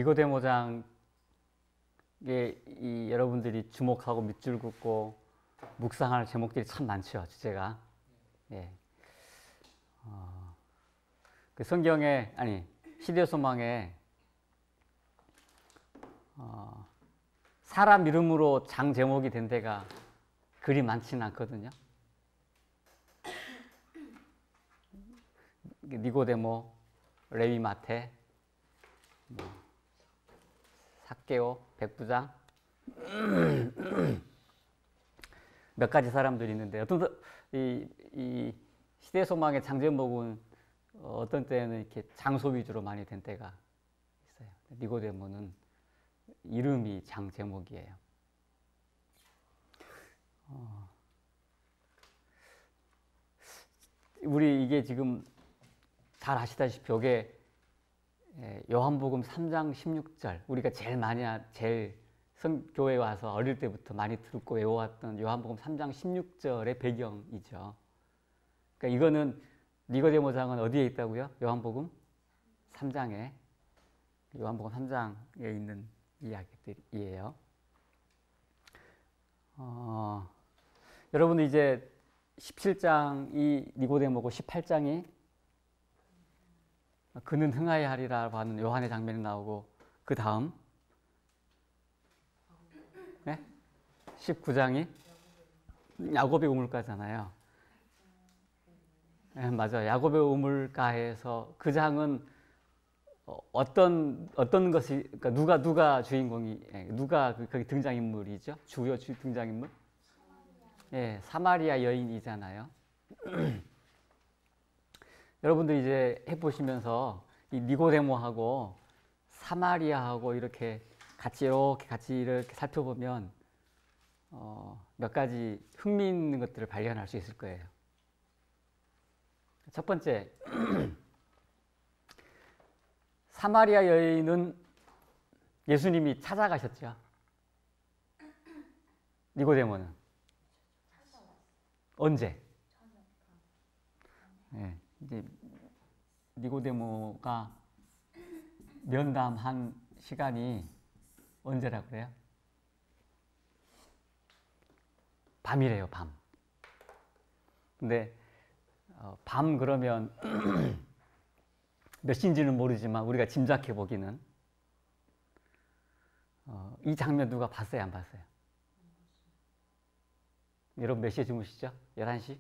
니고데모장에 여러분들이 주목하고 밑줄 긋고 묵상할 제목들이 참 많죠, 주제가. 예. 그 성경에, 아니, 시대 소망에 사람 이름으로 장 제목이 된 데가 그리 많지는 않거든요. 니고데모, 레위 마태, 삭개오, 백부장 몇 가지 사람들이 있는데 이 시대 소망의 장 제목은 어떤 때는 이렇게 장소 위주로 많이 된 때가 있어요. 니고데모는 이름이 장 제목이에요. 우리 이게 지금 잘 아시다시피 이게 요한복음 3장 16절, 우리가 제일 교회에 와서 어릴 때부터 많이 듣고 외워왔던 요한복음 3장 16절의 배경이죠. 그러니까 이거는 니고데모장은 어디에 있다고요? 요한복음 3장에 있는 이야기들이에요. 여러분 이제 17장이 니고데모고 18장이 그는 흥하여 하리라고 하는 요한의 장면이 나오고, 그 다음 19장이 야곱의 우물가잖아요. 네, 맞아요. 야곱의 우물가에서 그 장은 어떤 것이, 그러니까 누가 주인공이, 누가 거기 등장인물이죠? 주요 등장인물? 예, 사마리아 여인이잖아요. 여러분들 이제 해보시면서 이 니고데모하고 사마리아하고 이렇게 같이 이렇게 살펴보면 몇 가지 흥미있는 것들을 발견할 수 있을 거예요. 첫 번째, 사마리아 여인은 예수님이 찾아가셨죠. 니고데모는 언제? 네, 이제 니고데모가 면담한 시간이 언제라고 그래요? 밤이래요, 밤. 근데 밤 그러면 몇 시인지는 모르지만 우리가 짐작해 보기는 이 장면 누가 봤어요, 안 봤어요? 여러분 몇 시에 주무시죠? 11시?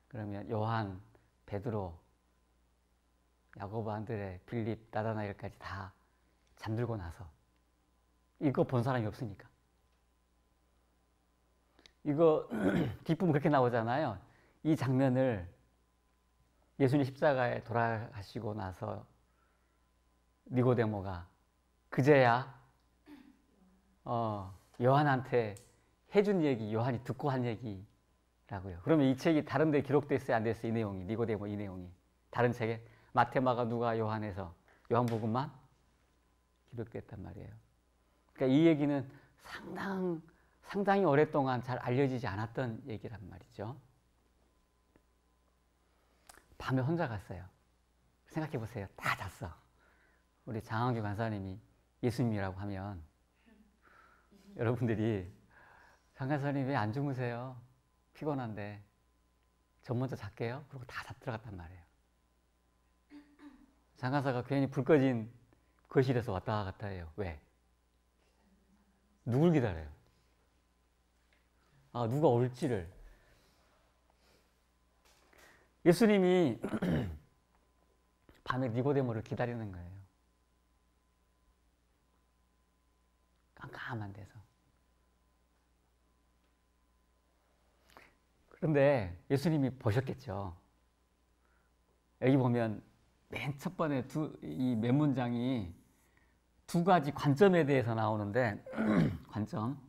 그러면 요한, 베드로, 야고보, 안드레, 빌립, 나다나엘까지 다 잠들고 나서, 이거 본 사람이 없으니까. 이거 뒷부분 그렇게 나오잖아요. 이 장면을 예수님 십자가에 돌아가시고 나서 니고데모가 그제야 요한한테 해준 얘기, 요한이 듣고 한 얘기라고요. 그러면 이 책이 다른 데 기록돼 있어요, 안 됐어요? 이 내용이, 니고데모 이 내용이 다른 책에 마태, 마가, 누가, 요한에서 요한복음만 기록됐단 말이에요. 그러니까 이 얘기는 상당히 오랫동안 잘 알려지지 않았던 얘기란 말이죠. 밤에 혼자 갔어요. 생각해 보세요. 다 잤어. 우리 장항규 간사님이 예수님이라고 하면 여러분들이 장 간사님 왜 안 주무세요? 피곤한데. 저 먼저 잘게요. 그리고 다 들어갔단 말이에요. 장 간사가 괜히 불 꺼진 거실에서 왔다 갔다 해요. 왜? 누굴 기다려요? 누가 올지를. 예수님이 밤에 니고데모를 기다리는 거예요. 깜깜한 데서. 그런데 예수님이 보셨겠죠. 여기 보면 맨 첫 번에 이 몇 문장이 두 가지 관점에 대해서 나오는데 관점.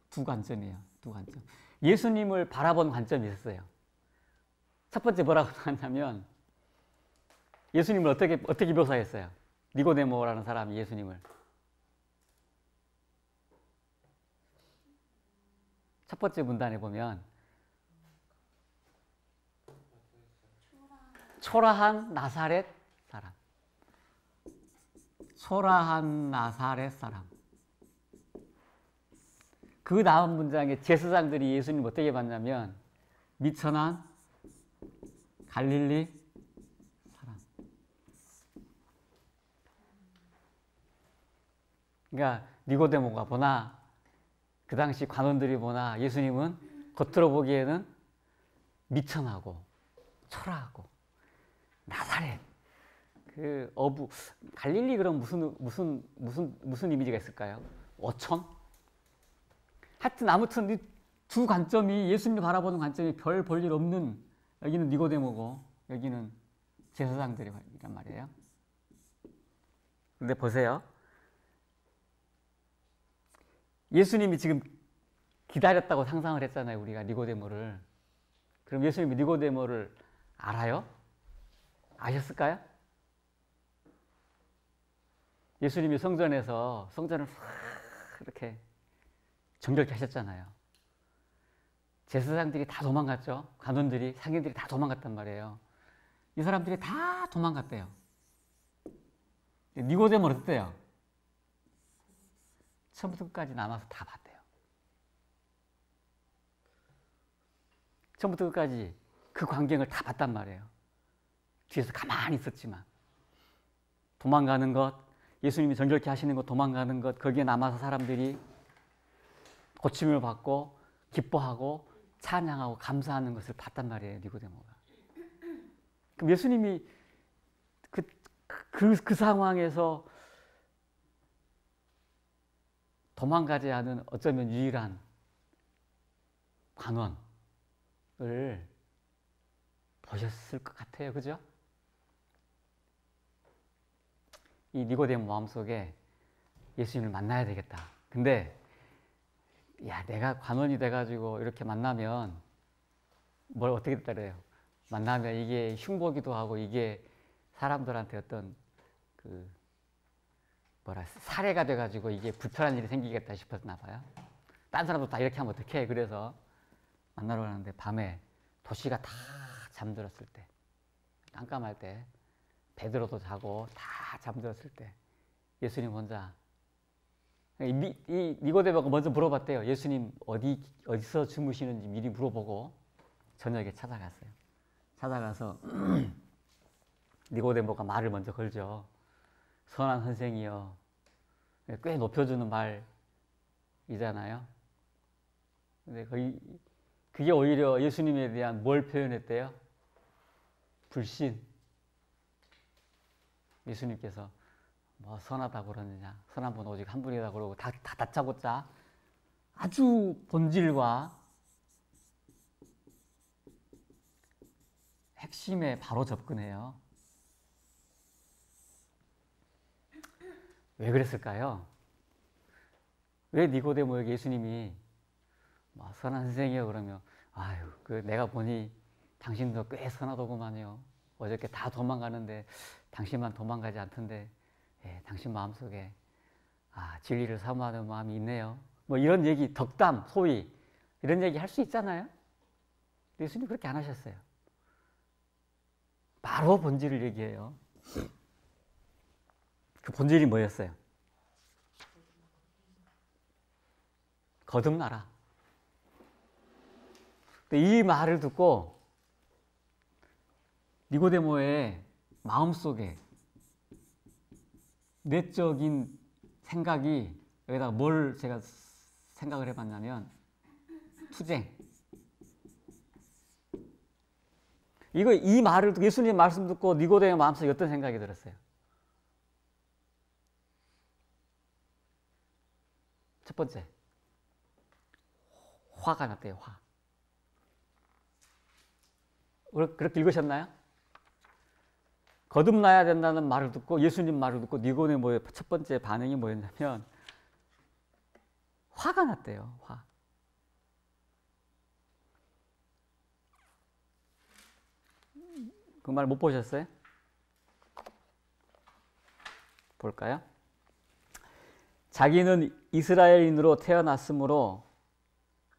두 관점이에요. 두 관점. 예수님을 바라본 관점이 있었어요. 첫 번째 뭐라고 하냐면 예수님을 어떻게 묘사했어요? 니고데모라는 사람이 예수님을. 첫 번째 문단에 보면 초라한 나사렛 사람. 초라한 나사렛 사람. 그 다음 문장에 제사장들이 예수님 어떻게 봤냐면 미천한 갈릴리 사람. 그러니까 니고데모가 보나 그 당시 관원들이 보나 예수님은 겉으로 보기에는 미천하고 초라하고 나사렛 그 어부 갈릴리 그럼 무슨 이미지가 있을까요? 어촌? 아무튼 이 두 관점이 예수님을 바라보는 관점이 별 볼 일 없는 여기는 니고데모고 여기는 제사장들이란 말이에요. 근데 보세요. 예수님이 지금 기다렸다고 상상을 했잖아요. 우리가 니고데모를. 그럼 예수님이 니고데모를 알아요? 아셨을까요? 예수님이 성전을 이렇게 정결케 하셨잖아요. 제사장들이 다 도망갔죠. 관원들이, 상인들이 다 도망갔단 말이에요. 이 사람들이 다 도망갔대요. 니고데모는 어때요? 처음부터 끝까지 남아서 다 봤대요. 처음부터 끝까지 그 광경을 다 봤단 말이에요. 뒤에서 가만히 있었지만 도망가는 것, 예수님이 정결케 하시는 것, 도망가는 것, 거기에 남아서 사람들이 고침을 받고 기뻐하고 찬양하고 감사하는 것을 봤단 말이에요. 니고데모가. 그럼 예수님이 그 상황에서 도망가지 않은 어쩌면 유일한 관원을 보셨을 것 같아요. 그죠? 이 니고데모 마음속에 예수님을 만나야 되겠다. 근데 야, 내가 관원이 돼가지고 이렇게 만나면 뭘 어떻게 따라요? 만나면 이게 흉보기도 하고 이게 사람들한테 어떤 사례가 돼가지고 이게 불편한 일이 생기겠다 싶었나 봐요. 딴 사람도 다 이렇게 하면 어떡해. 그래서 만나러 가는데 밤에 도시가 다 잠들었을 때, 깜깜할 때, 베드로도 자고 다 잠들었을 때 예수님 혼자 이 니고데모가 먼저 물어봤대요. 예수님 어디서 주무시는지 미리 물어보고 저녁에 찾아갔어요. 찾아가서 니고데모가 말을 먼저 걸죠. 선한 선생이여. 꽤 높여주는 말이잖아요. 근데 그게 오히려 예수님에 대한 뭘 표현했대요? 불신. 예수님께서 뭐 선하다고 그러느냐, 선한 분 오직 한 분이다 그러고 다 다짜고짜 아주 본질과 핵심에 바로 접근해요. 왜 그랬을까요? 왜 니고데모에게 예수님이 뭐 선한 선생이요 그러면 아유 내가 보니 당신도 꽤 선하더구만요. 어저께 다 도망가는데 당신만 도망가지 않던데 예, 당신 마음속에 진리를 사모하는 마음이 있네요. 뭐 이런 얘기, 덕담, 소위 이런 얘기 할 수 있잖아요. 예수님 그렇게 안 하셨어요. 바로 본질을 얘기해요. 그 본질이 뭐였어요? 거듭나라. 이 말을 듣고 니고데모의 마음속에 내적인 생각이 여기다가 뭘 제가 생각을 해봤냐면 투쟁. 이 말을 듣고 예수님 말씀 듣고 니고데모 마음속에 어떤 생각이 들었어요? 첫 번째, 화가 났대요. 화. 그렇게 읽으셨나요? 거듭나야 된다는 말을 듣고 예수님 말을 듣고 니고데모의 첫 번째 반응이 뭐였냐면 화가 났대요. 화. 그 말 못 보셨어요? 볼까요? 자기는 이스라엘인으로 태어났으므로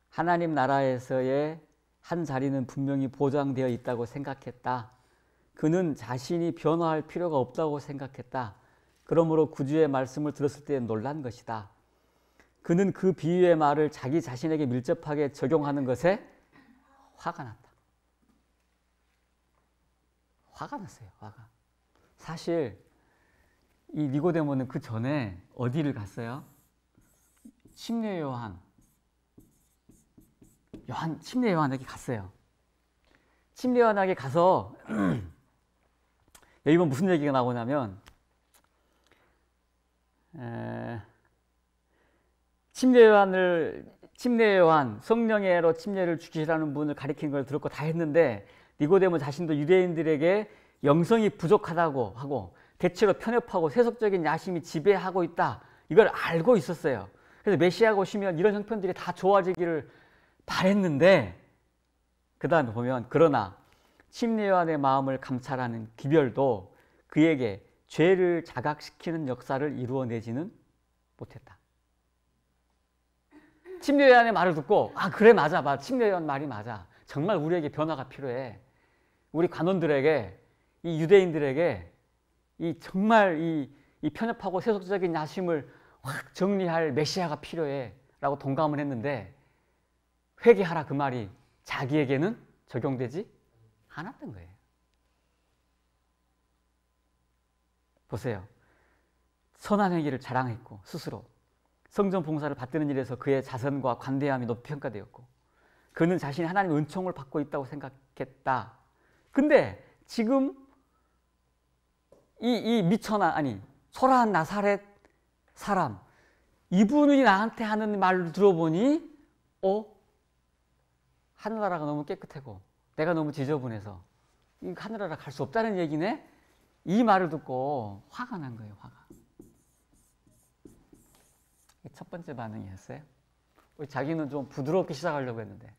하나님 나라에서의 한 자리는 분명히 보장되어 있다고 생각했다. 그는 자신이 변화할 필요가 없다고 생각했다. 그러므로 구주의 말씀을 들었을 때 놀란 것이다. 그는 그 비유의 말을 자기 자신에게 밀접하게 적용하는 것에 화가 났다. 화가 났어요. 화가. 사실 이 니고데모는 그 전에 어디를 갔어요? 침례 요한에게 갔어요. 침례 요한에게 가서 여기 보면 무슨 얘기가 나오냐면 침례 요한 성령으로 침례를 주시라는 분을 가리키는 걸 들었고 다 했는데 니고데모 자신도 유대인들에게 영성이 부족하다고 하고 대체로 편협하고 세속적인 야심이 지배하고 있다. 이걸 알고 있었어요. 그래서 메시아가 오시면 이런 형편들이 다 좋아지기를 바랬는데 그 다음에 보면 그러나 침례 요한의 마음을 감찰하는 기별도 그에게 죄를 자각시키는 역사를 이루어내지는 못했다. 침례 요한의 말을 듣고 그래 맞아 침례 요한 말이 맞아. 정말 우리에게 변화가 필요해. 우리 관원들에게 이 유대인들에게 이 정말 이 편협하고 세속적인 야심을 확 정리할 메시아가 필요해 라고 동감을 했는데 회개하라 그 말이 자기에게는 적용되지 않았던 거예요. 보세요. 선한 행위를 자랑했고 스스로 성전 봉사를 받드는 일에서 그의 자선과 관대함이 높이 평가되었고 그는 자신이 하나님의 은총을 받고 있다고 생각했다. 근데 지금 이 미천한 초라한 나사렛 사람 이분이 나한테 하는 말을 들어보니 하늘나라가 너무 깨끗하고 내가 너무 지저분해서 이 하늘나라 갈 수 없다는 얘기네. 이 말을 듣고 화가 난 거예요. 화가. 첫 번째 반응이었어요. 자기는 좀 부드럽게 시작하려고 했는데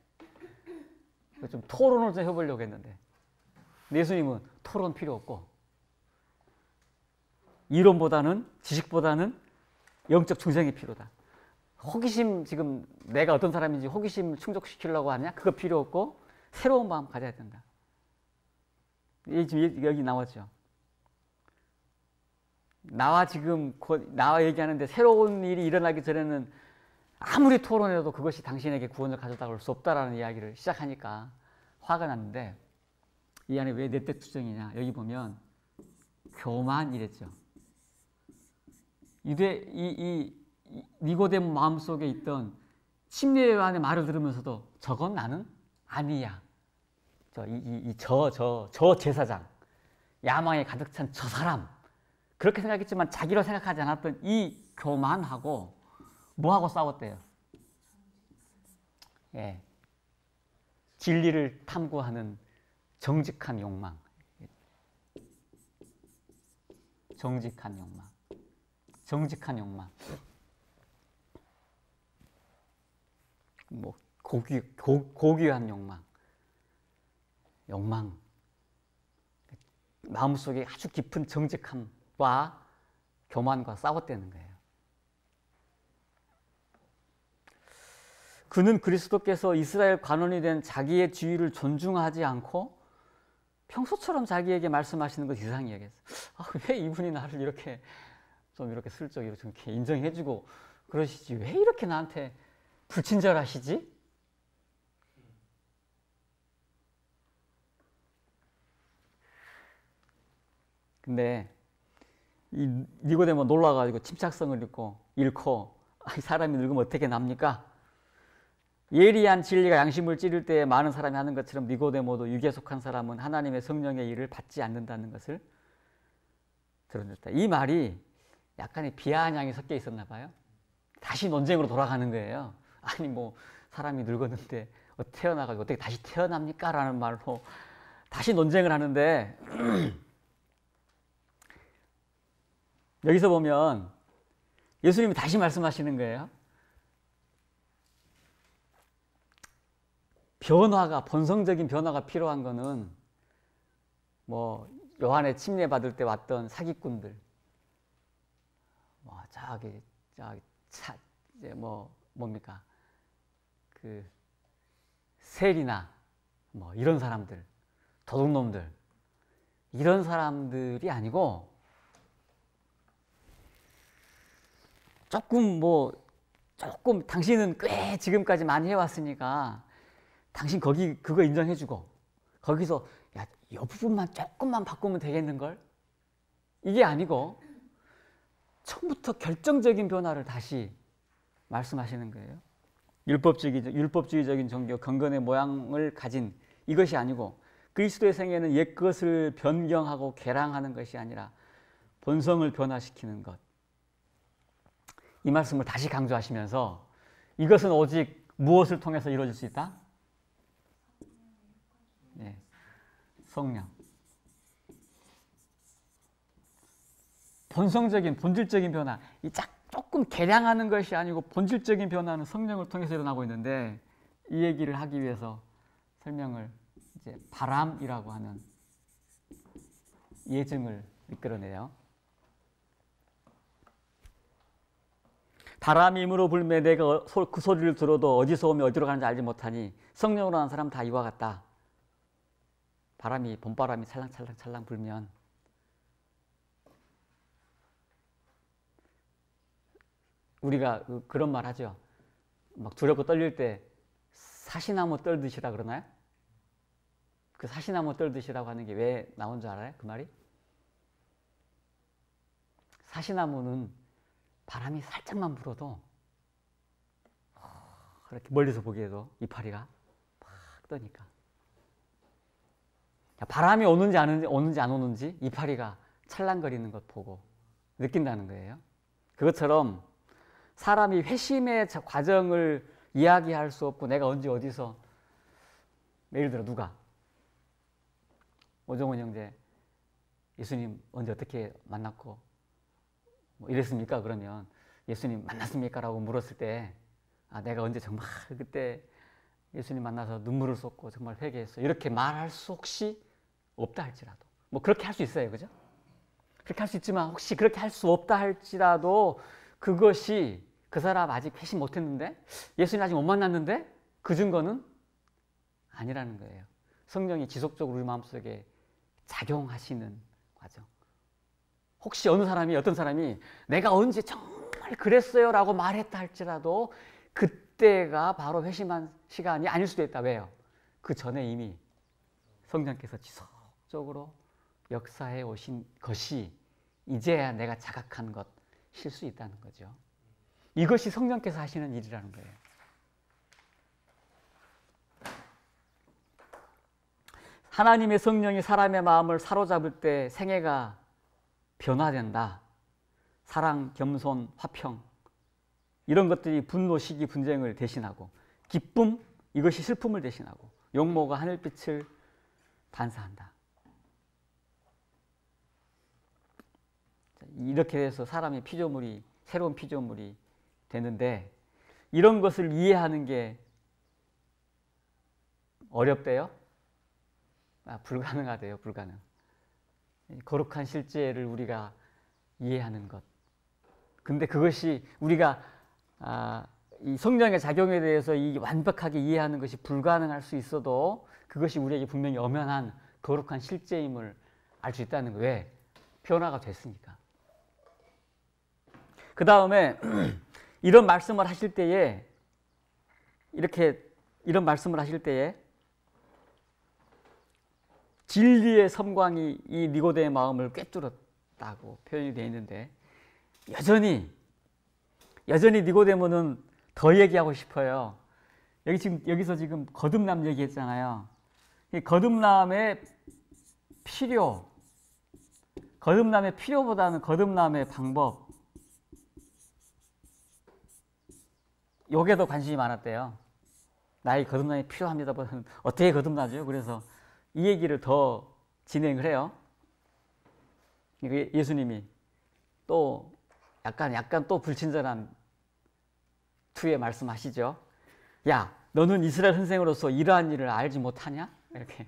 좀 토론을 좀 해보려고 했는데 예수님은 토론 필요 없고 이론보다는 지식보다는 영적 중생이 필요다. 호기심 지금 내가 어떤 사람인지 호기심 충족시키려고 하냐? 그거 필요 없고 새로운 마음 가져야 된다. 지금 여기 나왔죠. 나와 얘기하는데 새로운 일이 일어나기 전에는 아무리 토론해도 그것이 당신에게 구원을 가져다 올 수 없다라는 이야기를 시작하니까 화가 났는데 이 안에 왜 내 뜻 투정이냐? 여기 보면 교만 이랬죠. 니고데모 마음속에 있던 침례 요한의 말을 들으면서도 저건 나는 아니야. 저 제사장, 야망에 가득 찬 저 사람, 그렇게 생각했지만 자기로 생각하지 않았던 이 교만하고 뭐하고 싸웠대요? 진리를 탐구하는 정직한 욕망. 정직한 욕망. 뭐 고귀한 욕망. 마음속에 아주 깊은 정직함과 교만과 싸웠다는 거예요. 그는 그리스도께서 이스라엘 관원이 된 자기의 지위를 존중하지 않고 평소처럼 자기에게 말씀하시는 것 이상히 여겼어요. 왜 이분이 나를 이렇게 슬쩍 이렇게 인정해주고 그러시지? 왜 이렇게 나한테 불친절하시지? 근데 이 니고데모 놀라가지고 침착성을 잃고 사람이 늙으면 어떻게 납니까? 예리한 진리가 양심을 찌를 때에 많은 사람이 하는 것처럼 니고데모도 육에 속한 사람은 하나님의 성령의 일을 받지 않는다는 것을 드러냈다. 이 말이 약간의 비아냥이 섞여 있었나 봐요. 다시 논쟁으로 돌아가는 거예요. 사람이 늙었는데 태어나가지고 어떻게 다시 태어납니까? 라는 말로 다시 논쟁을 하는데 여기서 보면 예수님이 다시 말씀하시는 거예요. 본성적인 변화가 필요한 거는 요한의 침례 받을 때 왔던 사기꾼들, 뭡니까? 세리나 이런 사람들, 도둑놈들, 이런 사람들이 아니고 조금 당신은 꽤 지금까지 많이 해왔으니까 당신 그거 인정해주고 거기서 야, 이 부분만 조금만 바꾸면 되겠는걸? 이게 아니고 처음부터 결정적인 변화를 다시 말씀하시는 거예요. 율법주의적인 종교, 경건의 모양을 가진 이것이 아니고 그리스도의 생애는 옛 것을 변경하고 개량하는 것이 아니라 본성을 변화시키는 것. 이 말씀을 다시 강조하시면서 이것은 오직 무엇을 통해서 이루어질 수 있다? 네, 성령. 본질적인 변화. 조금 개량하는 것이 아니고 본질적인 변화는 성령을 통해서 일어나고 있는데 이 얘기를 하기 위해서 설명을 이제 바람이라고 하는 예증을 이끌어내요. 바람이 힘으로 불매 내가 그 소리를 들어도 어디서 오며 어디로 가는지 알지 못하니 성령으로 난 사람 다 이와 같다. 봄바람이 찰랑찰랑 불면 우리가 그런 말 하죠. 막 두렵고 떨릴 때 사시나무 떨듯이라 그러나요? 그 사시나무 떨듯이라고 하는 게 왜 나온 줄 알아요? 그 말이? 사시나무는 바람이 살짝만 불어도 그렇게 멀리서 보기에도 이파리가 막 떠니까 바람이 오는지 안 오는지 이파리가 찰랑거리는 것 보고 느낀다는 거예요. 그것처럼 사람이 회심의 과정을 이야기할 수 없고 내가 언제 어디서 예를 들어 누가 오정훈 형제 예수님 언제 어떻게 만났고 뭐 이랬습니까? 그러면 예수님 만났습니까? 라고 물었을 때 내가 언제 정말 그때 예수님 만나서 눈물을 쏟고 정말 회개했어 이렇게 말할 수 혹시 없다 할지라도 뭐 그렇게 할 수 있어요. 그죠? 그렇게 할 수 있지만 혹시 그렇게 할 수 없다 할지라도 그것이 그 사람 아직 회심 못했는데 예수님 아직 못 만났는데 그 증거는 아니라는 거예요. 성령이 지속적으로 우리 마음속에 작용하시는 과정. 혹시 어떤 사람이 내가 언제 정말 그랬어요 라고 말했다 할지라도 그때가 바로 회심한 시간이 아닐 수도 있다. 왜요? 그 전에 이미 성령께서 지속적으로 역사해 오신 것이 이제야 내가 자각한 것일 수 있다는 거죠. 이것이 성령께서 하시는 일이라는 거예요. 하나님의 성령이 사람의 마음을 사로잡을 때 생애가 변화된다. 사랑, 겸손, 화평 이런 것들이 분노, 시기, 분쟁을 대신하고 기쁨, 이것이 슬픔을 대신하고 용모가 하늘빛을 반사한다. 이렇게 해서 사람의 피조물이 새로운 피조물이 되는데 이런 것을 이해하는 게 어렵대요? 불가능하대요. 불가능. 거룩한 실제를 우리가 이해하는 것. 근데 그것이 우리가 이 성령의 작용에 대해서 완벽하게 이해하는 것이 불가능할 수 있어도 그것이 우리에게 분명히 엄연한 거룩한 실제임을 알 수 있다는 거예요. 왜? 변화가 됐으니까. 그 다음에 이런 말씀을 하실 때에 진리의 섬광이 이 니고데의 마음을 꿰뚫었다고 표현이 되어 있는데 여전히 니고데모는 더 얘기하고 싶어요. 여기서 지금 거듭남 얘기했잖아요. 이 거듭남의 필요보다는 거듭남의 방법, 요게 더 관심이 많았대요. 나의 거듭남이 필요합니다. 어떻게 거듭나죠? 그래서 이 얘기를 더 진행을 해요. 예수님이 또 약간 또 불친절한 투에 말씀하시죠. 야, 너는 이스라엘 선생으로서 이러한 일을 알지 못하냐? 이렇게.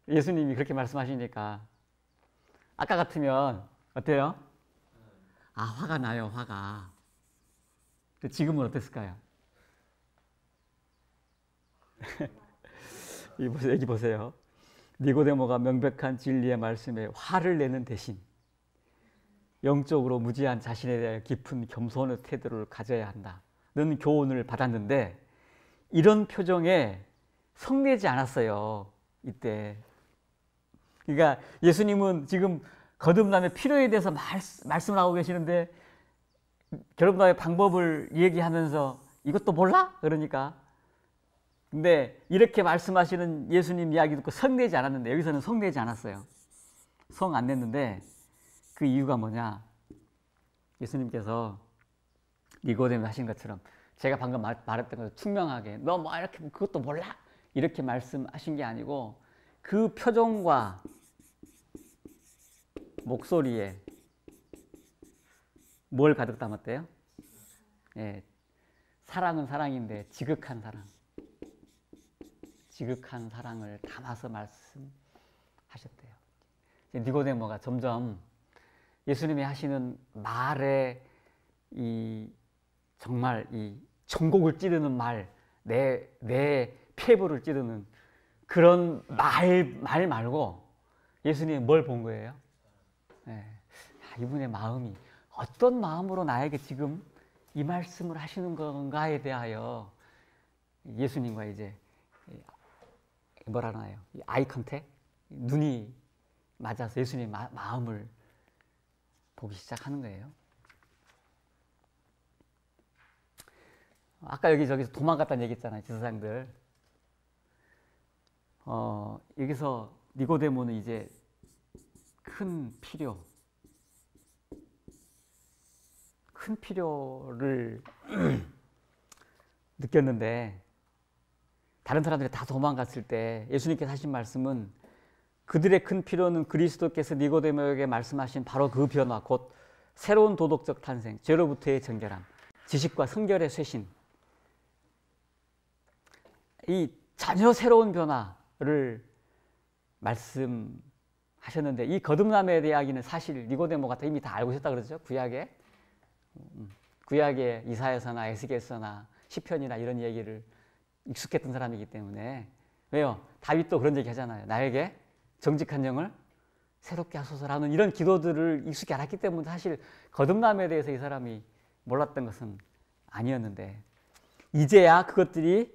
예수님이 그렇게 말씀하시니까 아까 같으면 어때요? 화가 나요. 화가. 지금은 어땠을까요? 여기 보세요. 니고데모가 명백한 진리의 말씀에 화를 내는 대신 영적으로 무지한 자신에 대해 깊은 겸손의 태도를 가져야 한다는 교훈을 받았는데 이런 표정에 성내지 않았어요. 이때. 그러니까 예수님은 지금 거듭남의 필요에 대해서 말씀을 하고 계시는데 거듭남의 방법을 얘기하면서 이것도 몰라? 그러니까. 근데 이렇게 말씀하시는 예수님 이야기 듣고 성내지 않았는데 여기서는 성내지 않았어요. 성 안 냈는데 그 이유가 뭐냐? 예수님께서 니고데모 하신 것처럼 제가 방금 말했던 것처럼 투명하게 너 뭐 이렇게 그것도 몰라? 이렇게 말씀하신 게 아니고 그 표정과 목소리에 뭘 가득 담았대요? 예, 사랑은 사랑인데 지극한 사랑. 지극한 사랑을 담아서 말씀하셨대요. 니고데모가 점점 예수님이 하시는 말에 정말 이 전곡을 찌르는 말, 내 폐부를 찌르는 그런 말 말고 예수님이 뭘 본 거예요? 네. 이분의 마음이 어떤 마음으로 나에게 지금 이 말씀을 하시는 건가에 대하여 예수님과 이제 뭐라 하나요? 아이 컨택? 눈이 맞아서 예수님의 마음을 보기 시작하는 거예요. 아까 여기저기서 도망갔다는 얘기 있잖아요. 지사장들. 여기서 니고데모는 이제 큰 필요를 느꼈는데 다른 사람들이 다 도망갔을 때 예수님께서 하신 말씀은 그들의 큰 필요는 그리스도께서 니고데모에게 말씀하신 바로 그 변화, 곧 새로운 도덕적 탄생, 죄로부터의 정결함, 지식과 성결의 쇄신, 이 전혀 새로운 변화를 말씀하셨는데 이 거듭남에 대한 이야기는 사실 니고데모가 이미 다 알고 있었다 그러죠. 구약의 이사야서나 에스겔서나 시편이나 이런 얘기를 익숙했던 사람이기 때문에. 왜요? 다윗도 그런 얘기 하잖아요. 나에게 정직한 영을 새롭게 하소서라는 이런 기도들을 익숙히 알았기 때문에 사실 거듭남에 대해서 이 사람이 몰랐던 것은 아니었는데 이제야 그것들이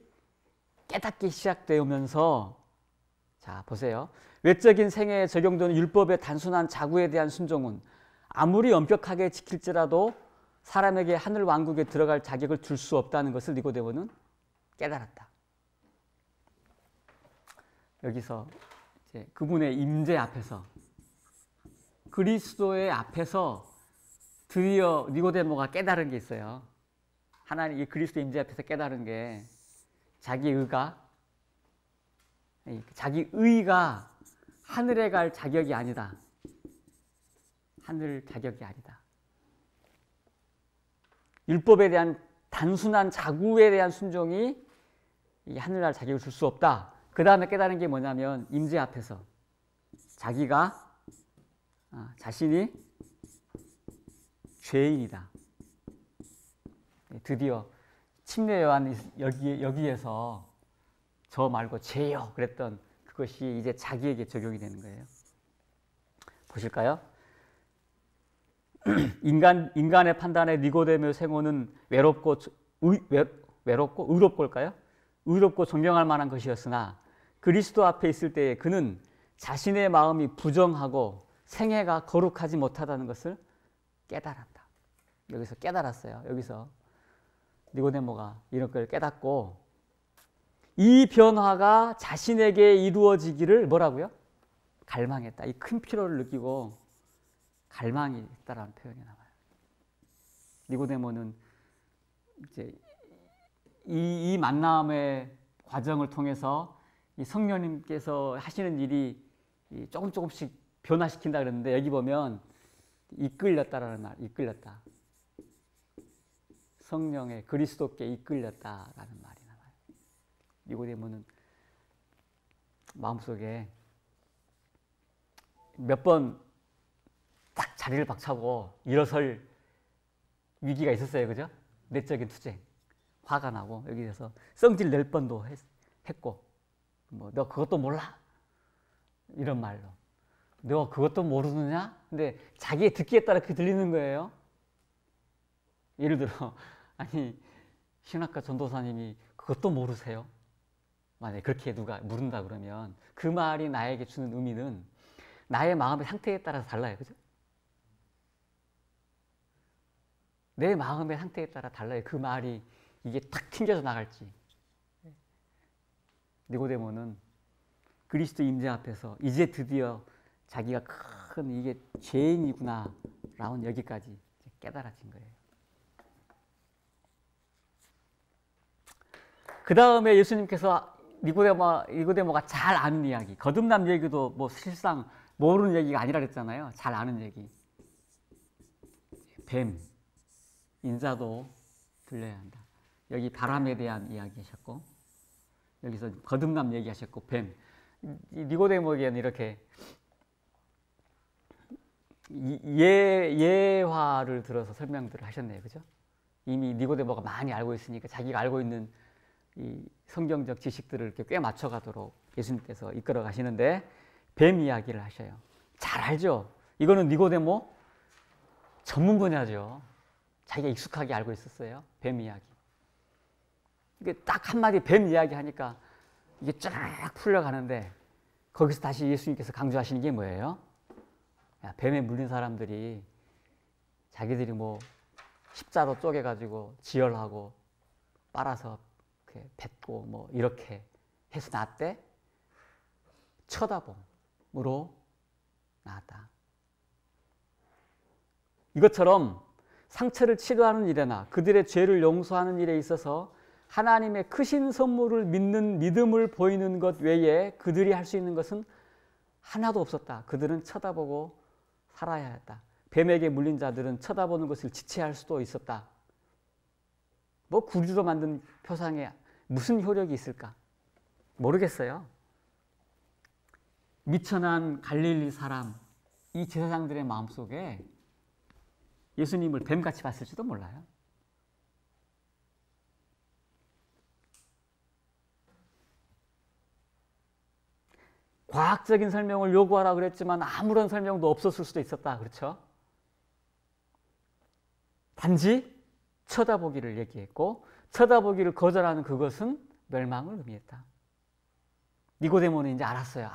깨닫기 시작되면서 자 보세요. 외적인 생애에 적용되는 율법의 단순한 자구에 대한 순종은 아무리 엄격하게 지킬지라도 사람에게 하늘 왕국에 들어갈 자격을 줄 수 없다는 것을 니고데모는 깨달았다. 여기서 이제 그분의 임재 앞에서 그리스도의 앞에서 드디어 니고데모가 깨달은 게 있어요. 하나님 이 그리스도 임재 앞에서 깨달은 게 자기 의가 하늘에 갈 자격이 아니다. 하늘 자격이 아니다. 율법에 대한 단순한 자구에 대한 순종이 이 하늘날 자격을 줄 수 없다. 그 다음에 깨달은 게 뭐냐면 임재 앞에서 자신이 죄인이다. 드디어 침례 요한이 여기에서 저 말고 죄요 그랬던 그것이 이제 자기에게 적용이 되는 거예요. 보실까요? 인간의 판단에 니고데모의 생호는 외롭고 의롭고일까요? 의롭고 존경할 만한 것이었으나 그리스도 앞에 있을 때에 그는 자신의 마음이 부정하고 생애가 거룩하지 못하다는 것을 깨달았다. 여기서 깨달았어요. 여기서 니고데모가 이런 걸 깨닫고 이 변화가 자신에게 이루어지기를 뭐라고요? 갈망했다. 이 큰 필요를 느끼고 갈망이 있다라는 표현이 나와요. 니고데모는 이제 이 만남의 과정을 통해서 이 성령님께서 하시는 일이 조금씩 변화시킨다 그랬는데 여기 보면 이끌렸다라는 말, 이끌렸다. 성령의 그리스도께 이끌렸다라는 말이 나와요. 니고데모는 마음속에 몇 번 딱 자리를 박차고 일어설 위기가 있었어요. 그죠? 내적인 투쟁. 화가 나고 여기에서 성질 낼 뻔도 했고, 뭐 너 그것도 몰라? 이런 말로. 너 그것도 모르느냐? 근데 자기의 듣기에 따라 그렇게 들리는 거예요. 예를 들어, 아니, 신학과 전도사님이 그것도 모르세요? 만약에 그렇게 누가 물은다 그러면 그 말이 나에게 주는 의미는 나의 마음의 상태에 따라서 달라요. 그죠? 내 마음의 상태에 따라 달라요. 그 말이 이게 탁 튕겨져 나갈지. 니고데모는 그리스도 임재 앞에서 이제 드디어 자기가 큰 이게 죄인이구나 라는 여기까지 깨달아진 거예요. 그 다음에 예수님께서 니고데모가 잘 아는 이야기, 거듭남 얘기도 뭐 실상 모르는 얘기가 아니라 그랬잖아요. 잘 아는 얘기. 뱀, 인자도 들려야 한다. 여기 바람에 대한 이야기 하셨고, 여기서 거듭남 얘기하셨고, 뱀. 니고데모에게는 이렇게 예화를 들어서 설명들을 하셨네요. 그죠? 이미 니고데모가 많이 알고 있으니까 자기가 알고 있는 이 성경적 지식들을 이렇게 꽤 맞춰가도록 예수님께서 이끌어 가시는데, 뱀 이야기를 하셔요. 잘 알죠? 이거는 니고데모 전문 분야죠. 자기가 익숙하게 알고 있었어요. 뱀 이야기. 이게 딱 한마디 뱀 이야기 하니까 이게 쫙 풀려가는데, 거기서 다시 예수님께서 강조하시는 게 뭐예요? 야, 뱀에 물린 사람들이 자기들이 뭐 십자로 쪼개가지고 지혈하고 빨아서 이렇게 뱉고 뭐 이렇게 해서 나았대? 쳐다봄으로 나았다. 이것처럼 상처를 치료하는 일에나 그들의 죄를 용서하는 일에 있어서 하나님의 크신 선물을 믿는 믿음을 보이는 것 외에 그들이 할 수 있는 것은 하나도 없었다. 그들은 쳐다보고 살아야 했다. 뱀에게 물린 자들은 쳐다보는 것을 지체할 수도 있었다. 뭐 구리로 만든 표상에 무슨 효력이 있을까? 모르겠어요. 미천한 갈릴리 사람, 이 제사장들의 마음속에 예수님을 뱀같이 봤을지도 몰라요. 과학적인 설명을 요구하라 그랬지만 아무런 설명도 없었을 수도 있었다. 그렇죠? 단지 쳐다보기를 얘기했고, 쳐다보기를 거절하는 그것은 멸망을 의미했다. 니고데모는 이제 알았어요.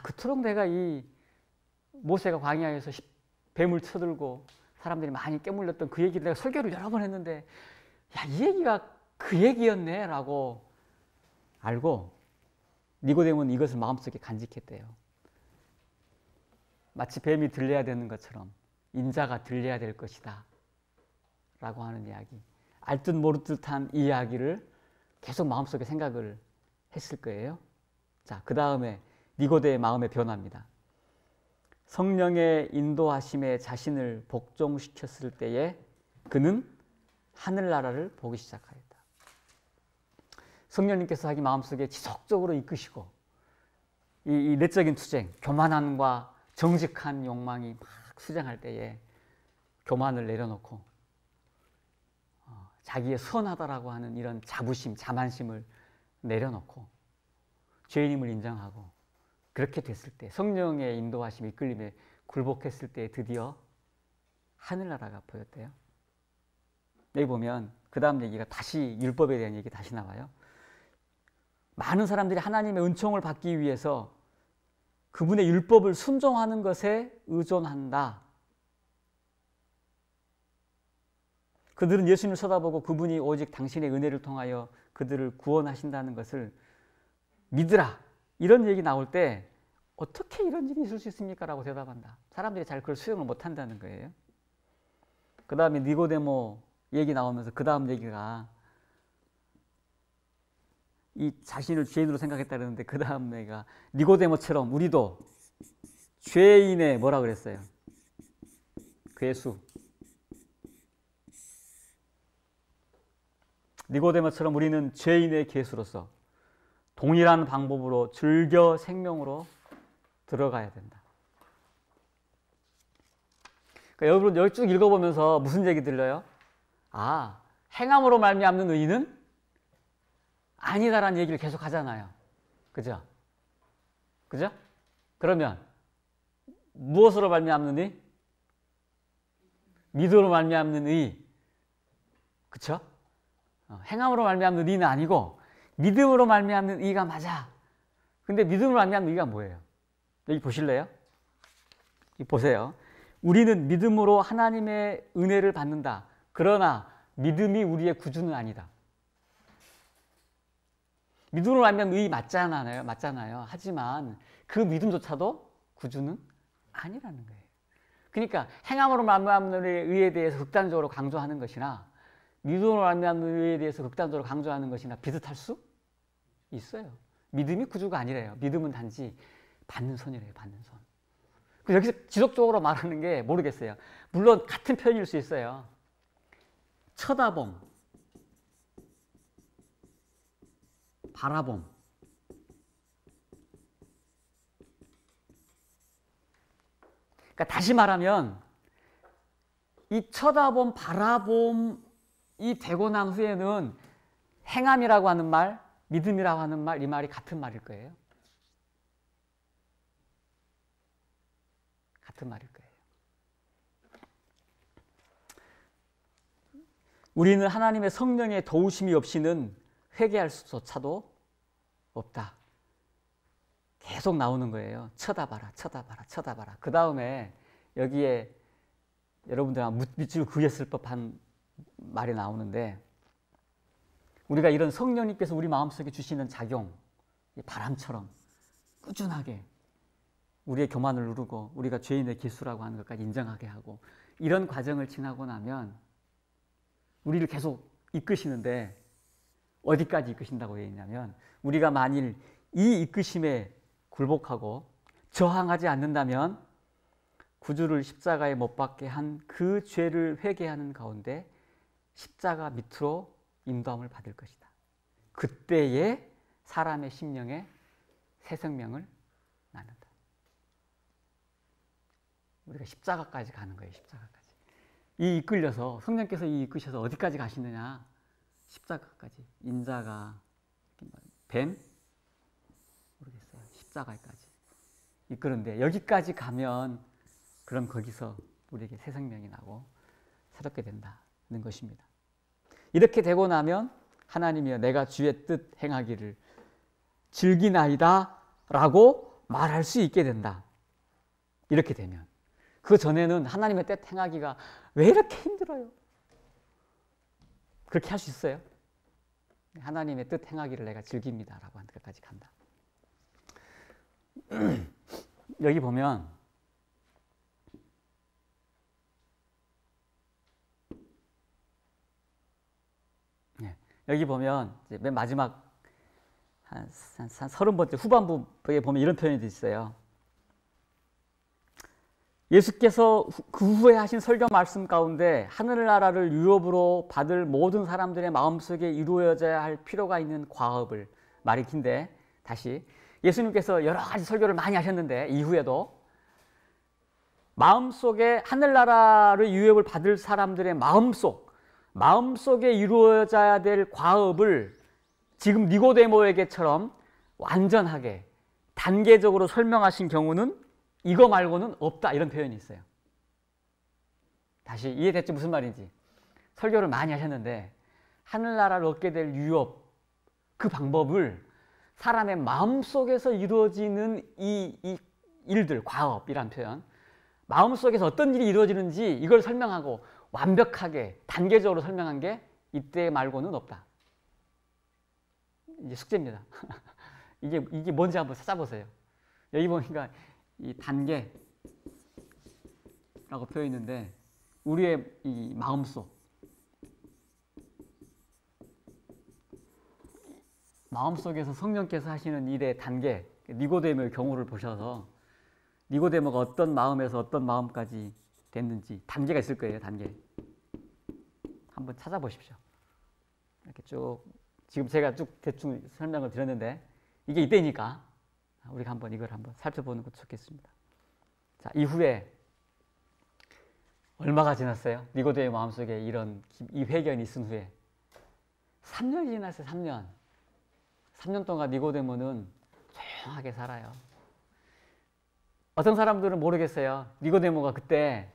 그토록 내가 이 모세가 광야에서 뱀을 쳐들고 사람들이 많이 깨물렸던 그 얘기를 내가 설교를 여러 번 했는데, 야, 이 얘기가 그 얘기였네 라고 알고 니고데모는 이것을 마음속에 간직했대요. 마치 뱀이 들려야 되는 것처럼 인자가 들려야 될 것이다 라고 하는 이야기, 알듯 모르듯한 이 이야기를 계속 마음속에 생각을 했을 거예요. 자, 그 다음에 니고데의 마음의 변화입니다. 성령의 인도하심에 자신을 복종시켰을 때에 그는 하늘나라를 보기 시작하였다. 성령님께서 자기 마음속에 지속적으로 이끄시고 이 내적인 투쟁, 교만함과 정직한 욕망이 막 수쟁할 때에 교만을 내려놓고 자기의 선하다라고 하는 이런 자부심, 자만심을 내려놓고 죄인임을 인정하고, 그렇게 됐을 때 성령의 인도하심, 이끌림에 굴복했을 때 드디어 하늘나라가 보였대요. 여기 보면 그 다음 얘기가 다시 율법에 대한 얘기 다시 나와요. 많은 사람들이 하나님의 은총을 받기 위해서 그분의 율법을 순종하는 것에 의존한다. 그들은 예수님을 쳐다보고 그분이 오직 당신의 은혜를 통하여 그들을 구원하신다는 것을 믿으라. 이런 얘기 나올 때 어떻게 이런 일이 있을 수 있습니까? 라고 대답한다. 사람들이 잘 그걸 수용을 못한다는 거예요. 그 다음에 니고데모 얘기 나오면서 그 다음 얘기가 이 자신을 죄인으로 생각했다 그러는데, 그 다음 얘기가 니고데모처럼 우리도 죄인의 뭐라 그랬어요? 괴수. 니고데모처럼 우리는 죄인의 괴수로서 동일한 방법으로 즐겨 생명으로 들어가야 된다. 그러니까 여러분 여기 쭉 읽어보면서 무슨 얘기 들려요? 행함으로 말미암는 의인은 아니다라는 얘기를 계속 하잖아요. 그죠? 그죠? 그러면 무엇으로 말미암느니? 믿음으로 말미암는 의. 그쵸? 행함으로 말미암는 의는 아니고 믿음으로 말미암는 의가 맞아. 근데 믿음으로 말미암는 의가 뭐예요? 여기 보실래요? 여기 보세요. 우리는 믿음으로 하나님의 은혜를 받는다. 그러나 믿음이 우리의 구주는 아니다. 믿음으로 말미암는 의 맞잖아요. 하지만 그 믿음조차도 구주는 아니라는 거예요. 그러니까 행함으로 말미암는 의에 대해서 극단적으로 강조하는 것이나 믿음으로 말미암는 의에 대해서 극단적으로 강조하는 것이나 비슷할 수 있어요. 믿음이 구주가 아니래요. 믿음은 단지 받는 손이래요. 받는 손. 여기서 지속적으로 말하는 게 모르겠어요. 물론 같은 표현일 수 있어요. 쳐다봄, 바라봄. 그러니까 다시 말하면 이 쳐다봄, 바라봄이 되고 난 후에는 행함이라고 하는 말, 믿음이라고 하는 말, 이 말이 같은 말일 거예요. 같은 말일 거예요. 우리는 하나님의 성령의 도우심이 없이는 회개할 수조차도 없다. 계속 나오는 거예요. 쳐다봐라, 쳐다봐라, 쳐다봐라. 그 다음에 여기에 여러분들 아마 밑줄 그렸을 법한 말이 나오는데, 우리가 이런 성령님께서 우리 마음속에 주시는 작용, 바람처럼 꾸준하게 우리의 교만을 누르고 우리가 죄인의 기수라고 하는 것까지 인정하게 하고, 이런 과정을 지나고 나면 우리를 계속 이끄시는데, 어디까지 이끄신다고 되어 있냐면, 우리가 만일 이 이끄심에 굴복하고 저항하지 않는다면 구주를 십자가에 못 박게 한 그 죄를 회개하는 가운데 십자가 밑으로 인도함을 받을 것이다. 그때에 사람의 심령에 새 생명을 낳는다. 우리가 십자가까지 가는 거예요. 십자가까지. 이 이끌려서, 성령께서 이 이끄셔서 어디까지 가시느냐? 십자가까지. 인자가 뱀? 모르겠어요. 십자가까지 이끄는데, 여기까지 가면 그럼 거기서 우리에게 새 생명이 나고 새롭게 된다는 것입니다. 이렇게 되고 나면 하나님이여 내가 주의 뜻 행하기를 즐기나이다 라고 말할 수 있게 된다. 이렇게 되면. 그 전에는 하나님의 뜻 행하기가 왜 이렇게 힘들어요? 그렇게 할 수 있어요? 하나님의 뜻 행하기를 내가 즐깁니다 라고 하는 것까지 간다. 여기 보면 이제 맨 마지막 한 30번째 후반부에 보면 이런 표현이 있어요. 예수께서 그 후에 하신 설교 말씀 가운데 하늘나라를 유업으로 받을 모든 사람들의 마음속에 이루어져야 할 필요가 있는 과업을, 말이 긴데 다시, 예수님께서 여러 가지 설교를 많이 하셨는데 이후에도 마음속에 하늘나라를 유업을 받을 사람들의 마음속에 이루어져야 될 과업을 지금 니고데모에게처럼 완전하게 단계적으로 설명하신 경우는 이거 말고는 없다, 이런 표현이 있어요. 다시 이해됐죠? 무슨 말인지. 설교를 많이 하셨는데 하늘나라를 얻게 될 유업, 그 방법을 사람의 마음속에서 이루어지는 이 일들, 과업이란 표현, 마음속에서 어떤 일이 이루어지는지 이걸 설명하고 완벽하게 단계적으로 설명한 게 이때 말고는 없다. 이제 숙제입니다. 이게 뭔지 한번 찾아보세요. 여기 보니까 이 단계라고 표현했는데, 우리의 이 마음속에서 성령께서 하시는 일의 단계, 니고데모의 경우를 보셔서 니고데모가 어떤 마음에서 어떤 마음까지 됐는지 단계가 있을 거예요. 단계 한번 찾아보십시오. 이렇게 쭉, 지금 제가 쭉 대충 설명을 드렸는데 이게 이때니까 우리가 한번 이걸 한번 살펴보는 것도 좋겠습니다. 자, 이후에 얼마가 지났어요? 니고데모의 마음속에 이런 이 회견이 있은 후에 3년이 지났어요. 3년. 3년 동안 니고데모는 조용하게 살아요. 어떤 사람들은 모르겠어요. 니고데모가 그때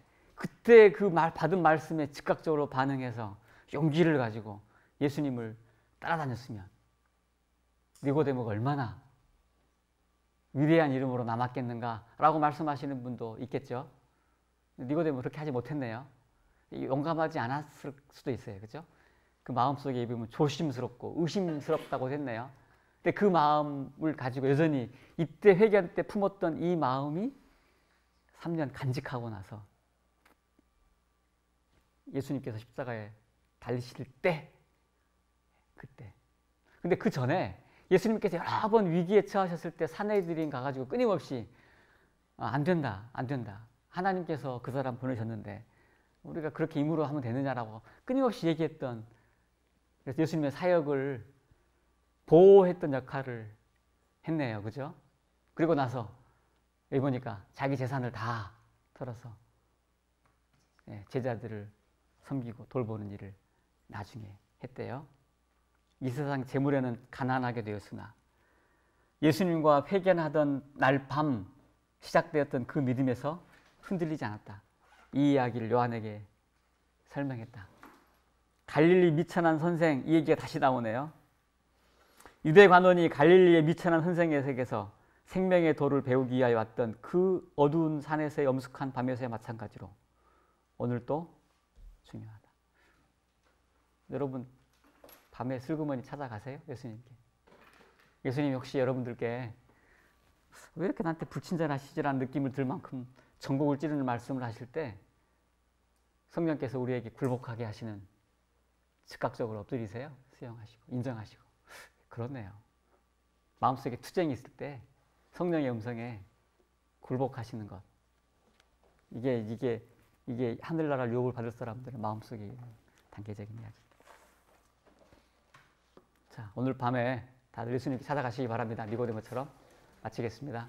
그 받은 말씀에 즉각적으로 반응해서 용기를 가지고 예수님을 따라다녔으면 니고데모가 얼마나 위대한 이름으로 남았겠는가라고 말씀하시는 분도 있겠죠. 니고데모 그렇게 하지 못했네요. 용감하지 않았을 수도 있어요. 그렇죠? 그 마음속에 입으면 조심스럽고 의심스럽다고 했네요. 근데 그 마음을 가지고 여전히 이때 회개할 때 품었던 이 마음이 3년 간직하고 나서 예수님께서 십자가에 달리실 때, 그때. 근데 그 전에 예수님께서 여러 번 위기에 처하셨을 때 사내들인 가가지고 끊임없이 안 된다, 안 된다. 하나님께서 그 사람 보내셨는데 우리가 그렇게 임으로 하면 되느냐라고 끊임없이 얘기했던, 그래서 예수님의 사역을 보호했던 역할을 했네요. 그죠? 그리고 나서 여기 보니까 자기 재산을 다 털어서 제자들을 섬기고 돌보는 일을 나중에 했대요. 이 세상 재물에는 가난하게 되었으나 예수님과 회견하던 날 밤 시작되었던 그 믿음에서 흔들리지 않았다. 이 이야기를 요한에게 설명했다. 갈릴리 미천한 선생, 이 얘기가 다시 나오네요. 유대 관원이 갈릴리의 미천한 선생에게서 생명의 도를 배우기 위하여 왔던 그 어두운 산에서의 엄숙한 밤에서의 마찬가지로 오늘도 중요하다. 여러분 밤에 슬그머니 찾아가세요? 예수님께. 예수님이 혹시 여러분들께 왜 이렇게 나한테 불친절하시지라는 느낌을 들 만큼 전곡을 찌르는 말씀을 하실 때 성령께서 우리에게 굴복하게 하시는, 즉각적으로 엎드리세요. 수용하시고 인정하시고. 그렇네요. 마음속에 투쟁이 있을 때 성령의 음성에 굴복하시는 것, 이게 하늘나라 유업을 받을 사람들의 마음속에 있는 단계적인 이야기. 자, 오늘 밤에 다들 예수님께 찾아가시기 바랍니다. 니고데모처럼. 마치겠습니다.